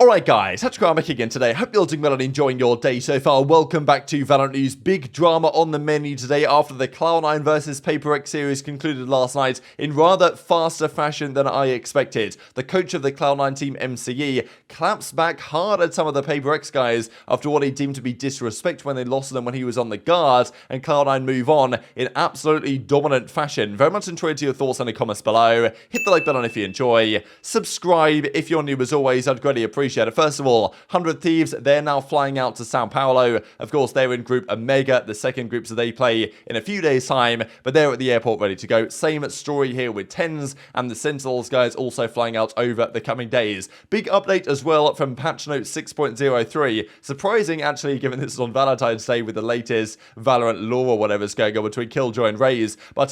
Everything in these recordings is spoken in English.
Alright guys, TacticalRab again today. Hope you're doing well and enjoying your day so far. Welcome back to VALORANT News. Big drama on the menu today after the Cloud9 vs Prx series concluded last night in rather faster fashion than I expected. The coach of the Cloud9 team, MCE, claps back hard at some of the Prx guys after what he deemed to be disrespect when they lost to them when he was on the guard, and Cloud9 move on in absolutely dominant fashion. Very much enjoyed your thoughts in the comments below. Hit the like button if you enjoy. Subscribe if you're new as always. I'd greatly appreciate it. First of all, 100 Thieves, they're now flying out to Sao Paulo. Of course, they're in Group Omega, the second group, so they play in a few days' time, but they're at the airport ready to go. Same story here with TenZ and the Sentinels guys also flying out over the coming days. Big update as well from patch note 6.03. Surprising, actually, given this is on Valentine's Day with the latest Valorant lore or whatever's going on between Killjoy and Raze. But,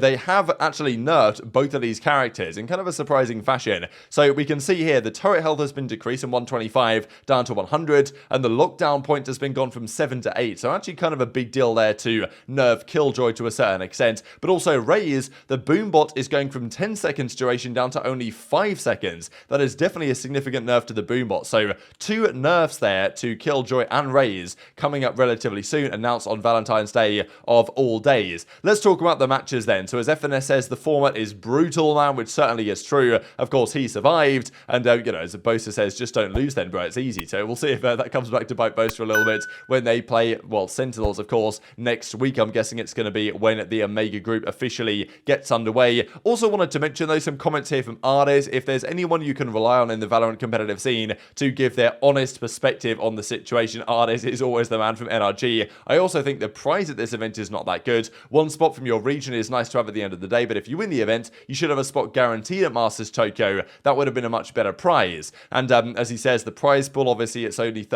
they have actually nerfed both of these characters in kind of a surprising fashion. So we can see here the turret health has been decreased from 125 down to 100, and the lockdown point has been gone from 7 to 8. So actually kind of a big deal there to nerf Killjoy to a certain extent. But also Raze, the boom bot is going from 10 seconds duration down to only 5 seconds. That is definitely a significant nerf to the boom bot. So 2 nerfs there to Killjoy and Raze coming up relatively soon, announced on Valentine's Day of all days. Let's talk about the matches then. So as FNS says, the format is brutal now, which certainly is true. Of course, he survived, and as Boaster says, just don't lose then, bro. It's easy. So we'll see if that comes back to bite Boaster a little bit when they play, well, Sentinels, of course, next week. I'm guessing it's going to be when the Omega group officially gets underway. Also wanted to mention, though, some comments here from Ardes. If there's anyone you can rely on in the Valorant competitive scene to give their honest perspective on the situation, Ardes is always the man from NRG. I also think the prize at this event is not that good. One spot from your region is nice to have at the end of the day, but if you win the event, you should have a spot guaranteed at Masters Tokyo. That would have been a much better prize. And as he says, the prize pool, obviously, it's only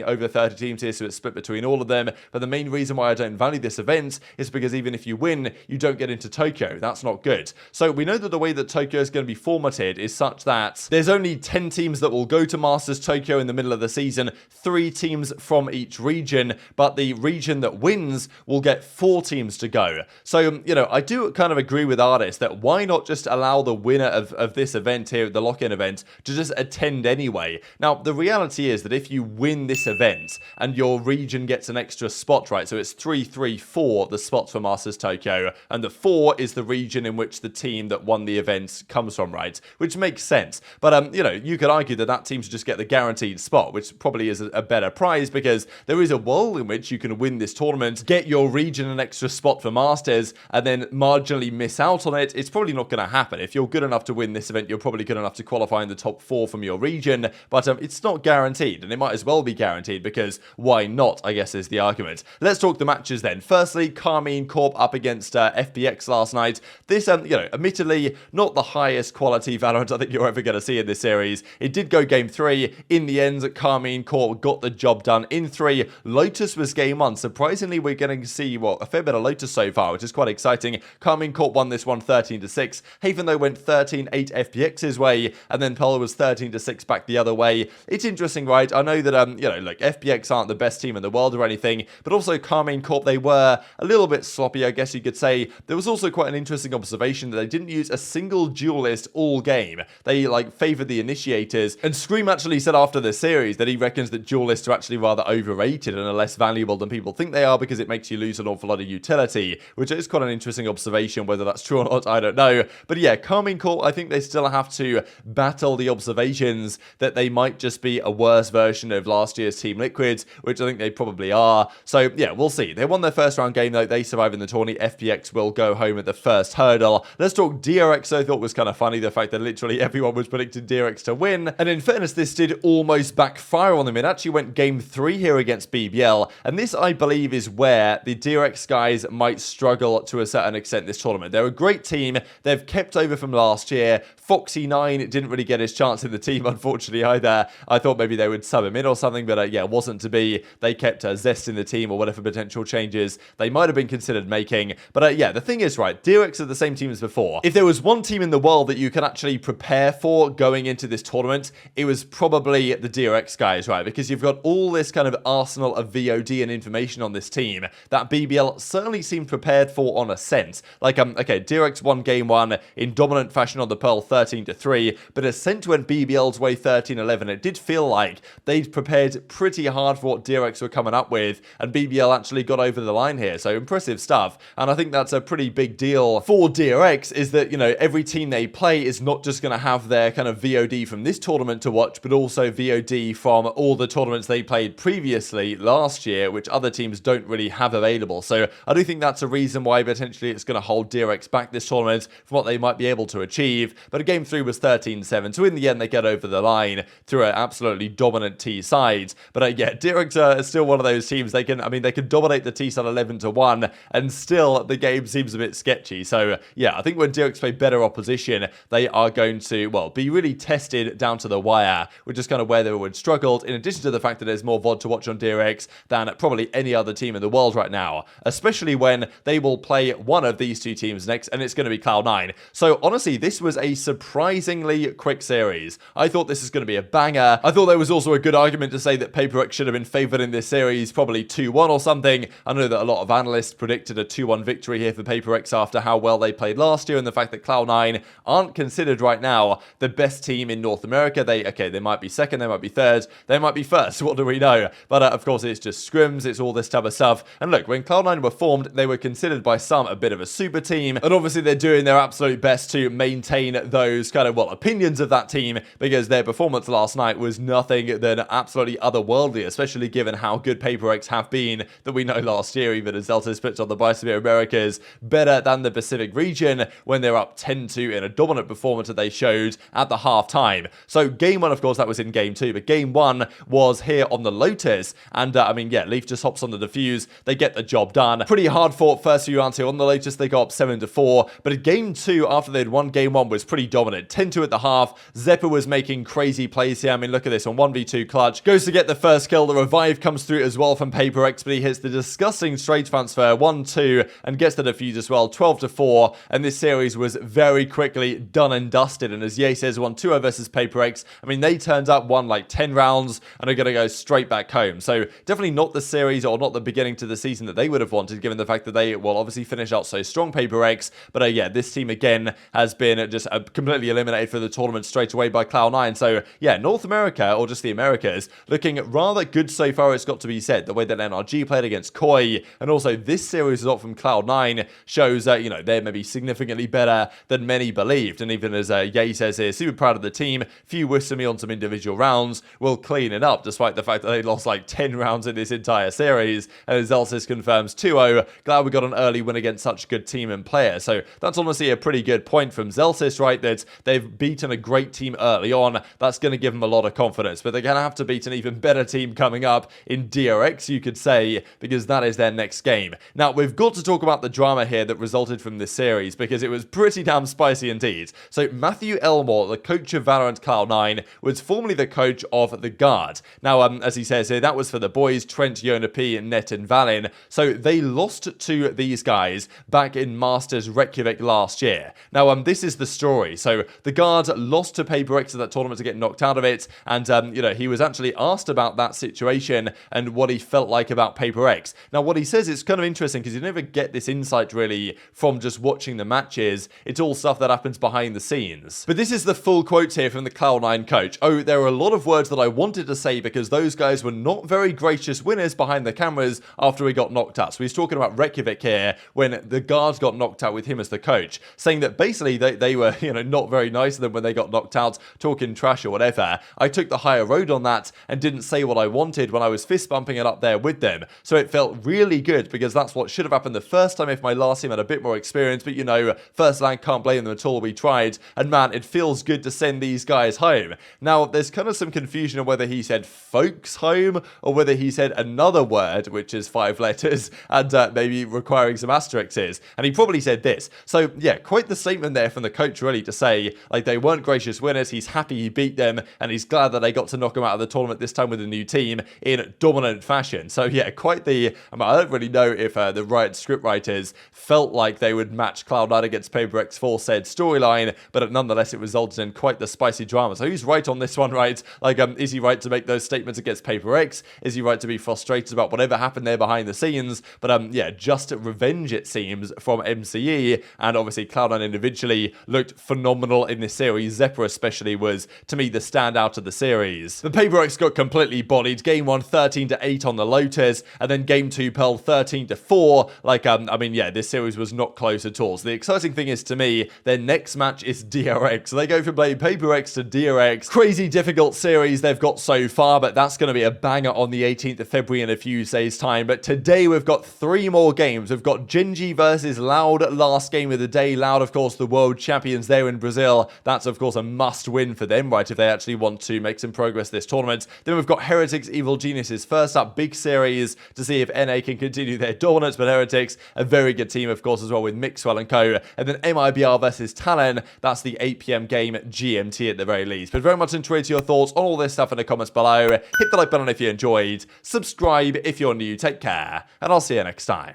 over 30 teams here, so it's split between all of them. But the main reason why I don't value this event is because even if you win, you don't get into Tokyo. That's not good. So we know that the way that Tokyo is going to be formatted is such that there's only 10 teams that will go to Masters Tokyo in the middle of the season, 3 teams from each region, but the region that wins will get 4 teams to go. So, I do kind of agree with Artis that why not just allow the winner of this event here, the lock-in event, to just attend anyway. Now, the reality is that if you win this event and your region gets an extra spot, right, so it's 3, 3, 4, the spots for Masters Tokyo, and the 4 is the region in which the team that won the event comes from, right, which makes sense. But, you could argue that that team should just get the guaranteed spot, which probably is a better prize, because there is a world in which you can win this tournament, get your region an extra spot for Masters, and then marginally miss out on it. It's probably not going to happen. If you're good enough to win this event, you're probably good enough to qualify in the top 4 from your region, but it's not guaranteed, and it might as well be guaranteed, because why not, I guess, is the argument. Let's talk the matches then. Firstly, Karmine Corp up against FPX last night. This, admittedly, not the highest quality Valorant I think you're ever going to see in this series. It did go game 3. In the end, Karmine Corp got the job done in 3. Lotus was game 1. Surprisingly, we're going to see, a fair bit of Lotus so far, which is quite exciting. Karmine Corp won this one 13-6. Haven, though, went 13-8 FPX's way, and then Pearl was 13-6 back the other way. It's interesting, right? I know that, FPX aren't the best team in the world or anything, but also Karmine Corp, they were a little bit sloppy, I guess you could say. There was also quite an interesting observation that they didn't use a single duelist all game. They, favored the initiators, and Scream actually said after the series that he reckons that duelists are actually rather overrated and are less valuable than people think they are because it makes you lose an awful lot of utility, which is quite an interesting observation. Whether that's true or not, I don't know. But yeah, Karmine Corp, I think they still have to battle the observations that they might just be a worse version of last year's Team Liquid, which I think they probably are. So yeah, we'll see. They won their first round game, though. They survive in the tourney. FPX will go home at the first hurdle. Let's talk DRX. I thought was kind of funny, the fact that literally everyone was predicting DRX to win. And in fairness, this did almost backfire on them. It actually went game 3 here against BBL. And this, I believe, is where the DRX guys might struggle to a certain extent this tournament. They're a great team. They've kept over from last year. Foxy9 didn't really get his chance in the team, unfortunately, either. I thought maybe they would sub him in or something, but yeah, it wasn't to be. They kept Zest in the team or whatever potential changes they might have been considered making. But yeah, the thing is, right, DRX are the same team as before. If there was one team in the world that you can actually prepare for going into this tournament, it was probably the DRX guys, right? Because you've got all this kind of arsenal of VOD and information on this team that BBL certainly seemed prepared for on a sense. Okay, DRX won game 1 in dominant fashion on the Pearl 13-3, but Ascent went BBL's way 13-11, it did feel like they'd prepared pretty hard for what DRX were coming up with, and BBL actually got over the line here. So impressive stuff. And I think that's a pretty big deal for DRX, is that, you know, every team they play is not just going to have their kind of VOD from this tournament to watch, but also VOD from all the tournaments they played previously last year, which other teams don't really have available. So I do think that's a reason why potentially it's going to hold DRX back this tournament from what they might be able to achieve. But game 3 was 13-7, so in the end they get over the line through an absolutely dominant T side. But yeah, DRX is still one of those teams. They can dominate the T side 11-1, and still the game seems a bit sketchy. So yeah, I think when DRX play better opposition, they are going to, well, be really tested down to the wire, which is kind of where they would struggled, in addition to the fact that there's more VOD to watch on DRX than probably any other team in the world right now, especially when they will play one of these two teams next, and it's going to be Cloud9. So honestly, this was a surprisingly quick series. I thought this is going to be a banger. I thought there was also a good argument to say that Prx should have been favored in this series, probably 2-1 or something. I know that a lot of analysts predicted a 2-1 victory here for Prx after how well they played last year, and the fact that Cloud9 aren't considered right now the best team in North America. They might be second, they might be third, they might be first, what do we know? But of course it's just scrims, it's all this type of stuff. And look, when Cloud9 were formed, they were considered by some a bit of a super team, and obviously they're doing their absolute best to maintain those kind of, well, opinions of that team, because their performance last night was nothing than absolutely otherworldly, especially given how good Prx have been, that we know last year, even as Zeltis puts on the Bisphere Americas, better than the Pacific region when they're up 10-2 in a dominant performance that they showed at the half-time. So game 1, of course, that was in game 2, but game 1 was here on the Lotus, and I mean, yeah, Leaf just hops on the defuse, they get the job done. Pretty hard fought first few rounds here on the Lotus, they got up 7-4, but at game 2, after they'd won game 1, was pretty dominant. 10-2 at the half, zyppan was making crazy plays here. I mean, look at this, on 1v2 clutch, goes to get the first kill, the revive comes through as well from Prx, but he hits the disgusting straight transfer, 1-2, and gets the defuse as well, 12-4, and this series was very quickly done and dusted. And as Ye says, won 2-0 versus Prx. I mean, they turned up, won like 10 rounds, and are going to go straight back home. So definitely not the series, or not the beginning to the season that they would have wanted, given the fact that they will obviously finish out so strong, Prx. But yeah, this team again has been just completely eliminated for the tournament straight away by Cloud9. So yeah, North America, or just the Americas, looking rather good so far, it's got to be said. The way that NRG played against Koi, and also this series result from Cloud9 shows that, you know, they're maybe significantly better than many believed. And even as Ye says here, super proud of the team, few wished me on some individual rounds, will clean it up, despite the fact that they lost like 10 rounds in this entire series. And as Zelsis confirms, 2-0, glad we got an early win against such a good team and player. So that's honestly a pretty good point from Zelsis, right, that they've beaten a great team early on. That's going to give them a lot of confidence, but they're going to have to beat an even better team coming up in DRX, you could say, because that is their next game. Now, we've got to talk about the drama here that resulted from this series, because it was pretty damn spicy indeed. So Matthew Elmore, the coach of VALORANT Cloud9, was formerly the coach of the Guard. Now, as he says here, that was for the boys, Trent, Yona P, Net, and Valin. So they lost to these guys back in Masters Reykjavik last year. Now, this is the story. So the Guard lost to Prx at that tournament to get knocked out of it, and you know, he was actually asked about that situation and what he felt like about Prx. Now, what he says is kind of interesting, because you never get this insight really from just watching the matches. It's all stuff that happens behind the scenes. But this is the full quote here from the Cloud9 coach. Oh, there are a lot of words that I wanted to say, because those guys were not very gracious winners behind the cameras after we got knocked out. So he's talking about Reykjavik here, when the Guards got knocked out with him as the coach, saying that basically they were, you know, not very nice to them when they got knocked out, talking trash or whatever. I took the higher road on that and didn't say what I wanted when I was fist bumping it up there with them. So it felt really good, because that's what should have happened the first time if my last team had a bit more experience. But you know, first line, can't blame them at all. We tried, and man, it feels good to send these guys home. Now, there's kind of some confusion on whether he said folks home, or whether he said another word, which is 5 letters, and maybe requiring some asterisks. And he probably said this. So yeah, quite the statement there from the coach, really, to say like they weren't gracious winners. He's happy he beat them, and he's glad that they got to knock him out of the tournament this time with a new team in dominant fashion. So yeah, quite the, I don't really know if the Riot scriptwriters felt like they would match Cloud9 against Prx for said storyline, but nonetheless it resulted in quite the spicy drama. So who's right on this one, right? Like, is he right to make those statements against Prx? Is he right to be frustrated about whatever happened there behind the scenes? But yeah, just revenge, it seems, from MCE, and obviously Cloud9 individually looked phenomenal in this series. Zephyr especially was, to me, the standout of the series. The Prx got completely bodied. Game 1, 13-8 on the Lotus, and then Game 2 Pearl 13-4. Like, I mean, yeah, this series was not close at all. So the exciting thing is, to me, their next match is DRX. So they go from playing Prx to DRX. Crazy difficult series they've got so far, but that's going to be a banger on the 18th of February in a few days' time. But today we've got 3 more games. We've got GenG versus Loud, last game of the day. Loud, of course, the world champions there in Brazil. That's, of course, a must-win for them, right, if they actually want to make some progress this tournament. Then we've got Heretics, Evil Geniuses. First up, big series to see if NA can continue their dominance, but Heretics, a very good team, of course, as well, with Mixwell and co. And then MIBR versus Talon. That's the 8 PM game, GMT at the very least. But very much enjoyed your thoughts on all this stuff in the comments below. Hit the like button if you enjoyed. Subscribe if you're new. Take care, and I'll see you next time.